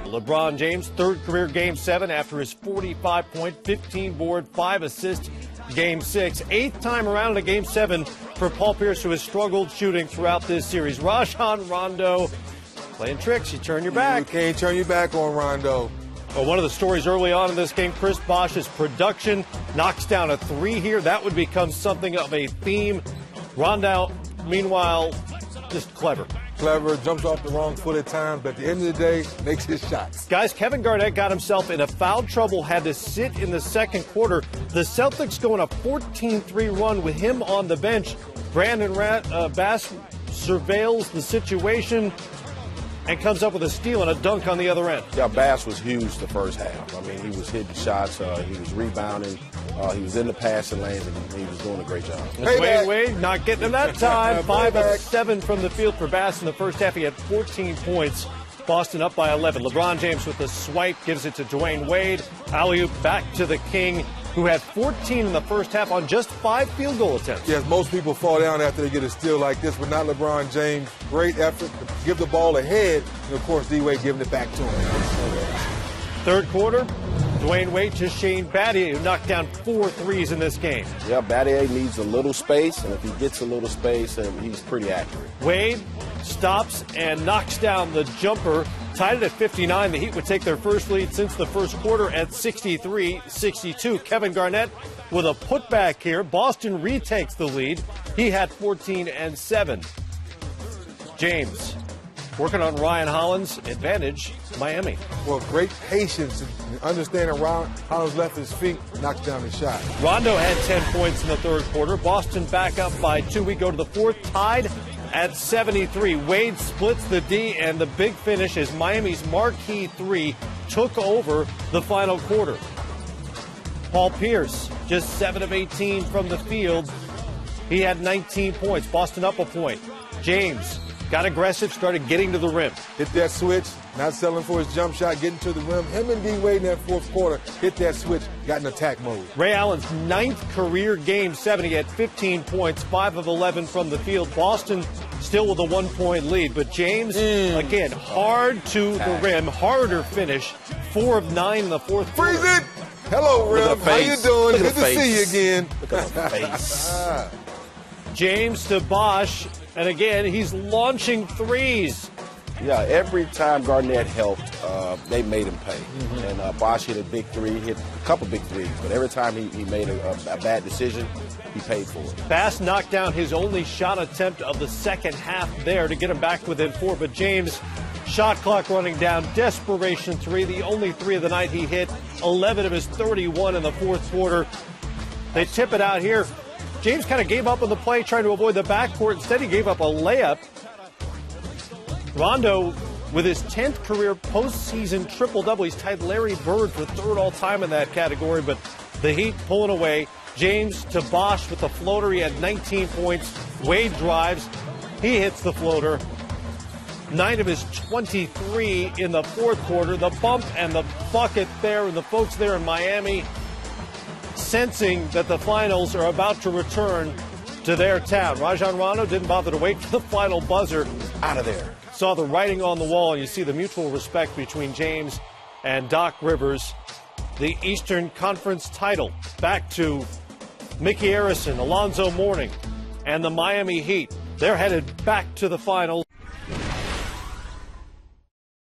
LeBron James, third career Game 7 after his 45-point, 15-board, 5-assist Game 6. Eighth time around in a Game 7 for Paul Pierce, who has struggled shooting throughout this series. Rajon Rondo playing tricks. You turn your back. You can't turn your back on Rondo. Well, one of the stories early on in this game, Chris Bosh's production, knocks down a three here. That would become something of a theme. Rondo, meanwhile, just clever. Clever, jumps off the wrong foot at times, but at the end of the day, makes his shots. Guys, Kevin Garnett got himself in a foul trouble, had to sit in the second quarter. The Celtics go on a 14-3 run with him on the bench. Brandon Bass surveils the situation and comes up with a steal and a dunk on the other end. Yeah, Bass was huge the first half. I mean, he was hitting shots, he was rebounding, he was in the passing lanes, and he was doing a great job. Wade, not getting him that time. 5 of 7 from the field for Bass in the first half. He had 14 points. Boston up by 11. LeBron James with the swipe gives it to Dwayne Wade. Alley-oop back to the King, who had 14 in the first half on just 5 field goal attempts. Yes, most people fall down after they get a steal like this, but not LeBron James. Great effort to give the ball ahead, and of course, D-Wade giving it back to him. Third quarter, Dwayne Wade to Shane Battier, who knocked down 4 threes in this game. Yeah, Battier needs a little space, and if he gets a little space, he's pretty accurate. Wade stops and knocks down the jumper. Tied it at 59. The Heat would take their first lead since the first quarter at 63-62. Kevin Garnett with a putback here. Boston retakes the lead. He had 14 and 7. James working on Ryan Hollins' advantage, Miami. Well, great patience and understanding Hollins left his feet, knocks down the shot. Rondo had 10 points in the third quarter. Boston back up by 2. We go to the fourth, tied at 73. Wade splits the D, and the big finish is Miami's marquee 3 took over the final quarter. Paul Pierce, just 7 of 18 from the field. He had 19 points. Boston up a point. James got aggressive, started getting to the rim. Hit that switch, not settling for his jump shot, getting to the rim. Him and D-Wade in that fourth quarter hit that switch, got in attack mode. Ray Allen's 9th career Game 7. He had 15 points, 5 of 11 from the field. Boston still with a 1-point lead, but James, again, hard to the rim, harder finish. 4 of 9 in the fourth quarter. Freeze it! Hello, Reb. How you doing? Good to see you again. Look at the face. James to Bosh, and again, he's launching threes. Yeah, every time Garnett helped, they made him pay. And Bosh hit a big 3, hit a couple big 3s, but every time he made a bad decision, he paid for it. Bass knocked down his only shot attempt of the second half there to get him back within 4, but James, shot clock running down, desperation 3, the only 3 of the night he hit, 11 of his 31 in the fourth quarter. They tip it out here. James kind of gave up on the play, trying to avoid the backcourt. Instead, he gave up a layup. Rondo, with his 10th career postseason triple-double, he's tied Larry Bird for 3rd all-time in that category, but the Heat pulling away. James to Bosh with the floater. He had 19 points. Wade drives. He hits the floater. 9 of his 23 in the fourth quarter. The bump and the bucket there, and the folks there in Miami sensing that the finals are about to return to their town. Rajon Rondo didn't bother to wait for the final buzzer. Out of there. Saw the writing on the wall, and you see the mutual respect between James and Doc Rivers. The Eastern Conference title back to Mickey Arison, Alonzo Mourning, and the Miami Heat. They're headed back to the finals.